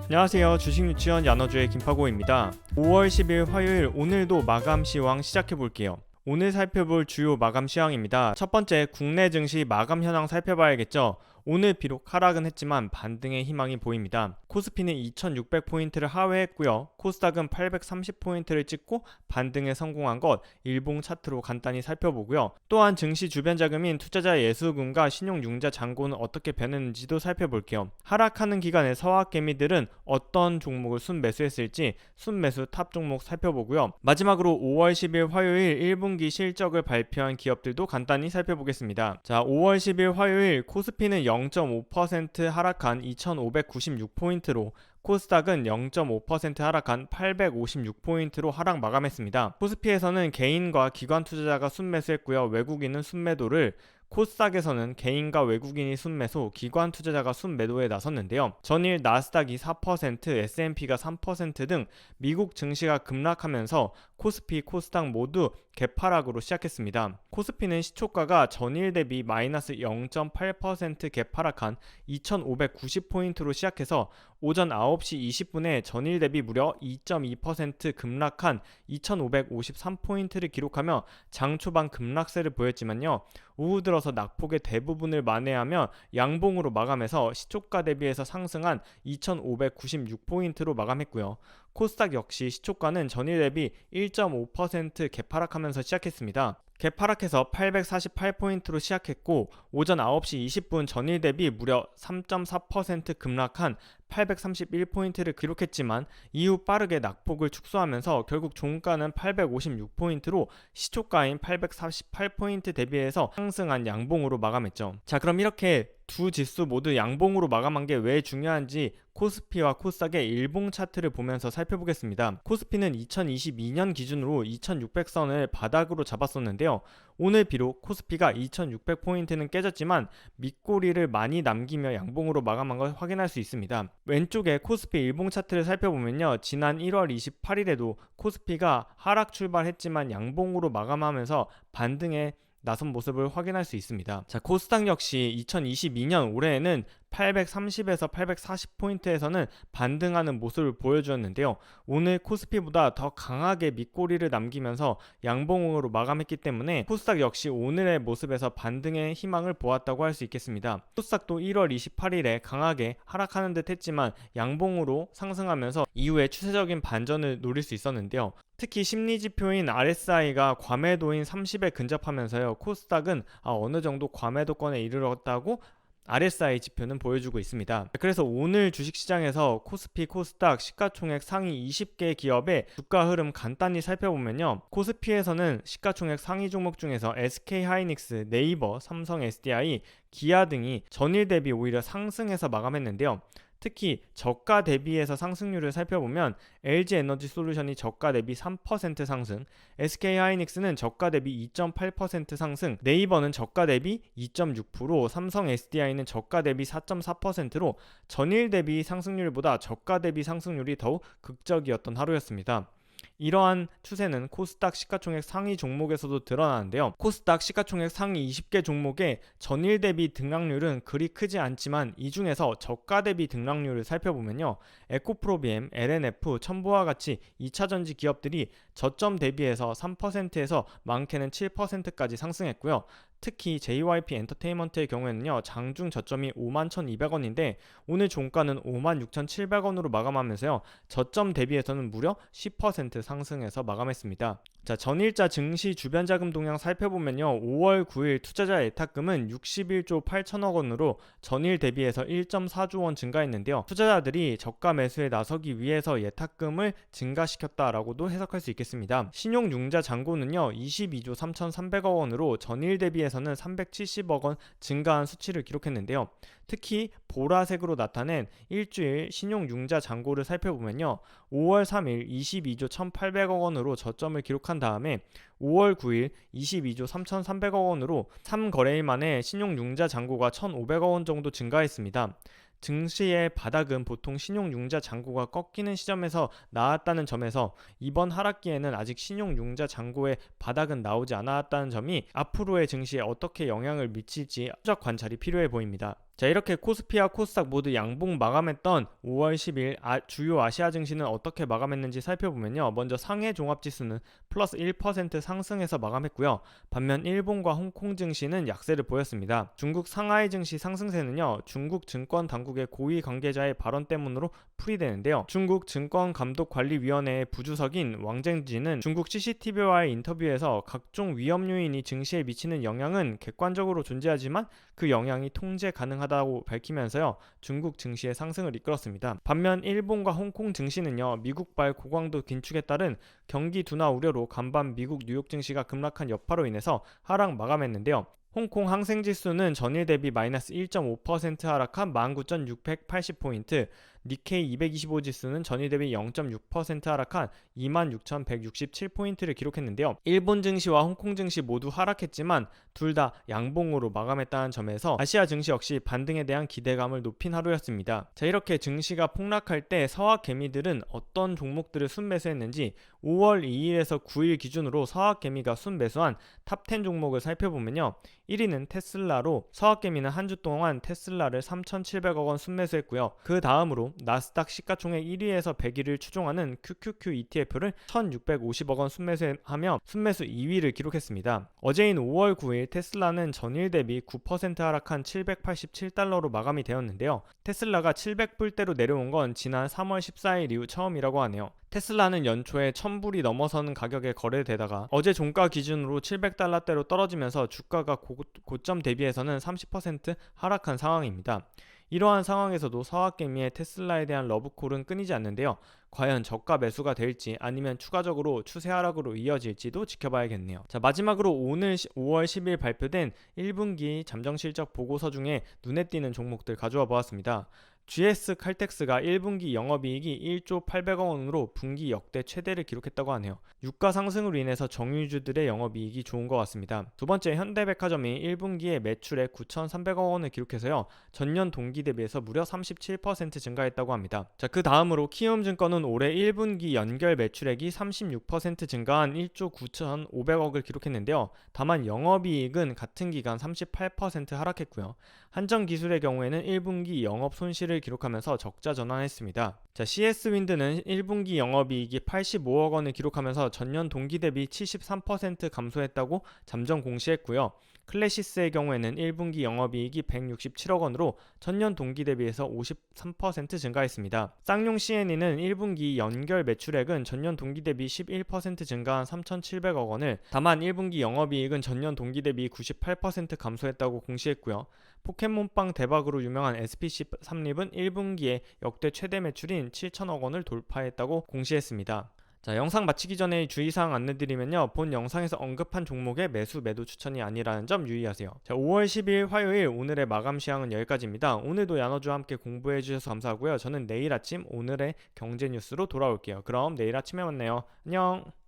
안녕하세요. 주식유치원 야너주의 김파고입니다. 5월 10일 화요일 오늘도 마감 시황 시작해볼게요. 오늘 살펴볼 주요 마감 시황입니다. 첫 번째, 국내 증시 마감 현황 살펴봐야겠죠. 오늘 비록 하락은 했지만 반등의 희망이 보입니다. 코스피는 2600포인트를 하회했고요. 코스닥은 830포인트를 찍고 반등에 성공한 것 일봉 차트로 간단히 살펴보고요. 또한 증시 주변 자금인 투자자 예수금과 신용융자 잔고는 어떻게 변했는지도 살펴볼게요. 하락하는 기간에 서학개미들은 어떤 종목을 순매수했을지 순매수 탑 종목 살펴보고요. 마지막으로 5월 10일 화요일 1분기 실적을 발표한 기업들도 간단히 살펴보겠습니다. 자, 5월 10일 화요일 코스피는 0.5% 하락한 2596포인트로 코스닥은 0.5% 하락한 856포인트로 하락 마감했습니다. 코스피에서는 개인과 기관 투자자가 순매수했고요. 외국인은 순매도를, 코스닥에서는 개인과 외국인이 순매수, 기관 투자자가 순매도에 나섰는데요. 전일 나스닥이 4%, S&P가 3% 등 미국 증시가 급락하면서 코스피, 코스닥 모두 개파락으로 시작했습니다. 코스피는 시초가가 전일 대비 마이너스 0.8% 개파락한 2590포인트로 시작해서 오전 9시 20분에 전일 대비 무려 2.2% 급락한 2553포인트를 기록하며 장 초반 급락세를 보였지만요. 오후 들어서 낙폭의 대부분을 만회하며 양봉으로 마감해서 시초가 대비해서 상승한 2596포인트로 마감했고요. 코스닥 역시 시초가는 전일 대비 1.5% 개파락하면서 시작했습니다. 개파락해서 848포인트로 시작했고 오전 9시 20분 전일 대비 무려 3.4% 급락한 831포인트를 기록했지만 이후 빠르게 낙폭을 축소하면서 결국 종가는 856포인트로 시초가인 848포인트 대비해서 상승한 양봉으로 마감했죠. 자, 그럼 이렇게 두 지수 모두 양봉으로 마감한 게 왜 중요한지 코스피와 코스닥의 일봉 차트를 보면서 살펴보겠습니다. 코스피는 2022년 기준으로 2600선을 바닥으로 잡았었는데요. 오늘 비록 코스피가 2600포인트는 깨졌지만 밑꼬리를 많이 남기며 양봉으로 마감한 걸 확인할 수 있습니다. 왼쪽에 코스피 일봉 차트를 살펴보면요. 지난 1월 28일에도 코스피가 하락 출발했지만 양봉으로 마감하면서 반등에 나선 모습을 확인할 수 있습니다. 자, 코스닥 역시 2022년 올해에는 830에서 840포인트에서는 반등하는 모습을 보여주었는데요. 오늘 코스피보다 더 강하게 밑꼬리를 남기면서 양봉으로 마감했기 때문에 코스닥 역시 오늘의 모습에서 반등의 희망을 보았다고 할 수 있겠습니다. 코스닥도 1월 28일에 강하게 하락하는 듯 했지만 양봉으로 상승하면서 이후에 추세적인 반전을 노릴 수 있었는데요. 특히 심리지표인 RSI가 과매도인 30에 근접하면서요. 코스닥은 어느 정도 과매도권에 이르렀다고 RSI 지표는 보여주고 있습니다. 그래서 오늘 주식시장에서 코스피, 코스닥, 시가총액 상위 20개 기업의 주가 흐름 간단히 살펴보면요. 코스피에서는 시가총액 상위 종목 중에서 SK하이닉스, 네이버, 삼성 SDI, 기아 등이 전일 대비 오히려 상승해서 마감했는데요. 특히 저가 대비해서 상승률을 살펴보면 LG에너지솔루션이 저가 대비 3% 상승, SK하이닉스는 저가 대비 2.8% 상승, 네이버는 저가 대비 2.6%, 삼성 SDI는 저가 대비 4.4%로 전일 대비 상승률보다 저가 대비 상승률이 더욱 극적이었던 하루였습니다. 이러한 추세는 코스닥 시가총액 상위 종목에서도 드러나는데요. 코스닥 시가총액 상위 20개 종목의 전일 대비 등락률은 그리 크지 않지만 이 중에서 저가 대비 등락률을 살펴보면요. 에코프로비엠, LNF, 첨보와 같이 2차전지 기업들이 저점 대비해서 3%에서 많게는 7%까지 상승했고요. 특히 JYP 엔터테인먼트의 경우에는요. 장중 저점이 51,200원인데 오늘 종가는 56,700원으로 마감하면서요. 저점 대비해서는 무려 10% 상승해서 마감했습니다. 자, 전일자 증시 주변 자금 동향 살펴보면요. 5월 9일 투자자 예탁금은 61조 8천억 원으로 전일 대비해서 1.4조 원 증가했는데요. 투자자들이 저가 매수에 나서기 위해서 예탁금을 증가시켰다라고도 해석할 수 있겠습니다. 신용융자 잔고는요. 22조 3,300억 원으로 전일 대비해서는 370억 원 증가한 수치를 기록했는데요. 특히 보라색으로 나타낸 일주일 신용융자 잔고를 살펴보면요. 5월 3일 22조 1,800억 원으로 저점을 기록한 다음에 5월 9일 22조 3,300억 원으로 3거래일 만에 신용융자 잔고가 1,500억 원 정도 증가했습니다. 증시의 바닥은 보통 신용융자 잔고가 꺾이는 시점에서 나왔다는 점에서 이번 하락기에는 아직 신용융자 잔고의 바닥은 나오지 않았다는 점이 앞으로의 증시에 어떻게 영향을 미칠지 추적 관찰이 필요해 보입니다. 자, 이렇게 코스피와 코스닥 모두 양봉 마감했던 5월 10일 주요 아시아 증시는 어떻게 마감했는지 살펴보면요. 먼저 상해 종합지수는 플러스 1% 상승해서 마감했고요. 반면 일본과 홍콩 증시는 약세를 보였습니다. 중국 상하이 증시 상승세는요. 중국 증권 당국의 고위 관계자의 발언 때문으로 풀이되는데요. 중국 증권감독관리위원회의 부주석인 왕쟁지는 중국 CCTV와의 인터뷰에서 각종 위험 요인이 증시에 미치는 영향은 객관적으로 존재하지만 그 영향이 통제 가능하다고 밝히면서요. 중국 증시의 상승을 이끌었습니다. 반면 일본과 홍콩 증시는요. 미국발 고강도 긴축에 따른 경기 둔화 우려로 간밤 미국 뉴욕 증시가 급락한 여파로 인해서 하락 마감했는데요. 홍콩 항생지수는 전일 대비 마이너스 1.5% 하락한 19,680포인트, 니케이 225 지수는 전일 대비 0.6% 하락한 26,167포인트를 기록했는데요. 일본 증시와 홍콩 증시 모두 하락했지만 둘 다 양봉으로 마감했다는 점에서 아시아 증시 역시 반등에 대한 기대감을 높인 하루였습니다. 자, 이렇게 증시가 폭락할 때 서학 개미들은 어떤 종목들을 순매수했는지 5월 2일에서 9일 기준으로 서학 개미가 순매수한 탑10 종목을 살펴보면요. 1위는 테슬라로 서학개미는 한 주 동안 테슬라를 3,700억 원 순매수했고요. 그 다음으로 나스닥 시가총액 1위에서 100위를 추종하는 QQQ ETF를 1,650억 원 순매수하며 순매수 2위를 기록했습니다. 어제인 5월 9일 테슬라는 전일 대비 9% 하락한 787달러로 마감이 되었는데요. 테슬라가 700불대로 내려온 건 지난 3월 14일 이후 처음이라고 하네요. 테슬라는 연초에 1,000불이 넘어서는 가격에 거래되다가 어제 종가 기준으로 700달러대로 떨어지면서 주가가 고점 대비해서는 30% 하락한 상황입니다. 이러한 상황에서도 서학개미의 테슬라에 대한 러브콜은 끊이지 않는데요. 과연 저가 매수가 될지 아니면 추가적으로 추세 하락으로 이어질지도 지켜봐야겠네요. 자, 마지막으로 오늘 5월 10일 발표된 1분기 잠정실적 보고서 중에 눈에 띄는 종목들 가져와 보았습니다. GS 칼텍스가 1분기 영업이익이 1조 800억 원으로 분기 역대 최대를 기록했다고 하네요. 유가 상승으로 인해서 정유주들의 영업이익이 좋은 것 같습니다. 두 번째, 현대백화점이 1분기에 매출액 9,300억 원을 기록해서요. 전년 동기 대비해서 무려 37% 증가했다고 합니다. 자, 그 다음으로 키움증권은 올해 1분기 연결 매출액이 36% 증가한 1조 9,500억을 기록했는데요. 다만 영업이익은 같은 기간 38% 하락했고요. 한정기술의 경우에는 1분기 영업 손실을 기록하면서 적자 전환했습니다. 자, CS윈드는 1분기 영업이익이 85억 원을 기록하면서 전년 동기 대비 73% 감소했다고 잠정 공시했고요. 클래시스의 경우에는 1분기 영업이익이 167억 원으로 전년 동기 대비해서 53% 증가했습니다. 쌍용 CNE는 1분기 연결 매출액은 전년 동기 대비 11% 증가한 3,700억 원을, 다만 1분기 영업이익은 전년 동기 대비 98% 감소했다고 공시했고요. 포켓몬빵 대박으로 유명한 SPC 삼립은 1분기에 역대 최대 매출인 7천억 원을 돌파했다고 공시했습니다. 자, 영상 마치기 전에 주의사항 안내드리면요. 본 영상에서 언급한 종목의 매수 매도 추천이 아니라는 점 유의하세요. 자, 5월 10일 화요일 오늘의 마감 시황은 여기까지입니다. 오늘도 야노주와 함께 공부해 주셔서 감사하고요. 저는 내일 아침 오늘의 경제 뉴스로 돌아올게요. 그럼 내일 아침에 만나요. 안녕.